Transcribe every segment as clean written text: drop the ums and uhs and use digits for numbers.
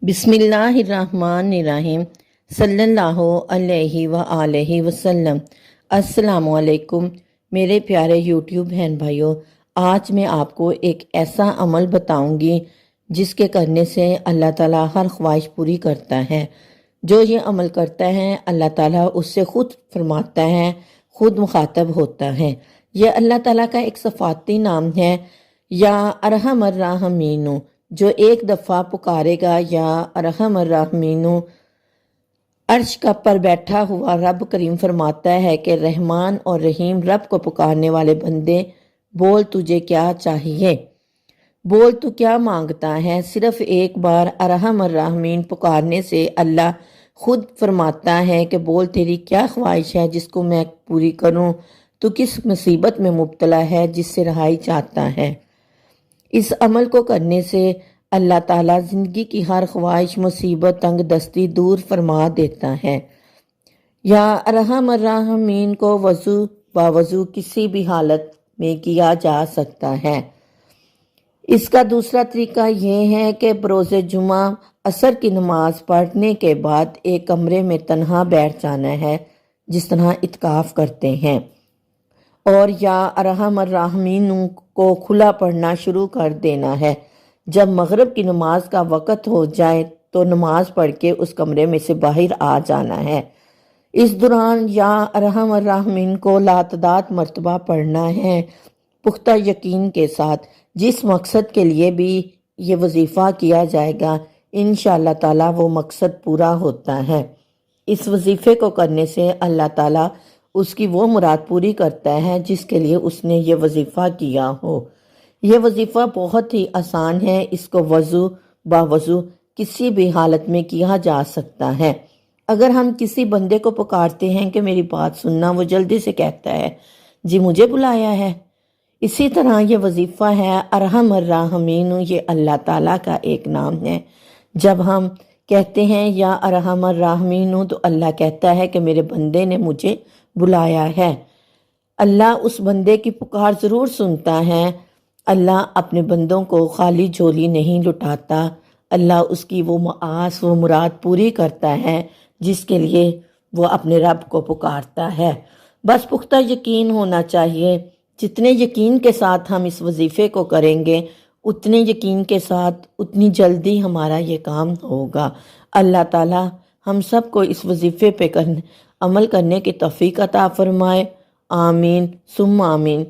बिस्मिल्लाहिर्रहमानिर्रहीम सल्लल्लाहु अलैहि व आलिहि वसल्लम। अस्सलामु अलैकुम मेरे प्यारे यूट्यूब बहन भाइयों, आज मैं आपको एक ऐसा अमल बताऊंगी जिसके करने से अल्लाह ताला हर ख्वाहिश पूरी करता है। जो ये अमल करता है अल्लाह ताला उससे खुद फरमाता है, खुद मुखातब होता है। यह अल्लाह ताला का एक सफाती नाम है, या अरहमर राहमीनु। जो एक दफ़ा पुकारेगा या अरहमर राहमीनु, अर्श का पर बैठा हुआ रब करीम फरमाता है कि रहमान और रहीम रब को पुकारने वाले बंदे, बोल तुझे क्या चाहिए, बोल तू क्या मांगता है। सिर्फ एक बार अरहमर राहमीन पुकारने से अल्लाह खुद फरमाता है कि बोल तेरी क्या ख्वाहिश है जिसको मैं पूरी करूं। तू किस मुसीबत में मुब्तला है जिससे रहाई चाहता है। इस अमल को करने से अल्लाह ताला ज़िंदगी की हर ख्वाहिश, मुसीबत, तंग दस्ती दूर फरमा देता है। या अरहमर राहमीन को वज़ू बावज़ू किसी भी हालत में किया जा सकता है। इसका दूसरा तरीका यह है कि बरोज़े जुमा असर की नमाज पढ़ने के बाद एक कमरे में तन्हा बैठ जाना है, जिस तरह इत्काफ करते हैं, और या अरहमर राहमीन को खुला पढ़ना शुरू कर देना है। जब मगरिब की नमाज का वक़्त हो जाए तो नमाज पढ़ के उस कमरे में से बाहर आ जाना है। इस दौरान या अरहमर राहमीन को लातदाद मर्तबा पढ़ना है, पुख्ता यकीन के साथ। जिस मकसद के लिए भी ये वजीफ़ा किया जाएगा इंशाअल्लाह ताला वो मकसद पूरा होता है। इस वजीफ़े को करने से अल्लाह ताला उसकी वो मुराद पूरी करता है जिसके लिए उसने ये वजीफ़ा किया हो। ये वजीफ़ा बहुत ही आसान है, इसको वज़ू बावज़ू किसी भी हालत में किया जा सकता है। अगर हम किसी बंदे को पुकारते हैं कि मेरी बात सुनना, वो जल्दी से कहता है जी मुझे बुलाया है। इसी तरह ये वजीफ़ा है अरहमर राहमीन, ये अल्लाह ताला का एक नाम है। जब हम कहते हैं या अरहमर राहमीन तो अल्लाह कहता है कि मेरे बंदे ने मुझे बुलाया है। अल्लाह उस बंदे की पुकार ज़रूर सुनता है। अल्लाह अपने बंदों को खाली झोली नहीं लुटाता। अल्लाह उसकी वो आस वो मुराद पूरी करता है जिसके लिए वो अपने रब को पुकारता है। बस पुख्ता यकीन होना चाहिए। जितने यकीन के साथ हम इस वजीफ़े को करेंगे उतने यकीन के साथ उतनी जल्दी हमारा ये काम होगा। अल्लाह ताला हम सब को इस वजीफ़े पे अमल करने की तौफीक अता फरमाए। आमीन सुम्मा आमीन।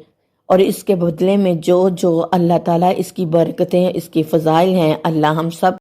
और इसके बदले में जो जो अल्लाह ताला इसकी बरकतें, इसकी फ़ज़ाइल हैं, अल्लाह हम सब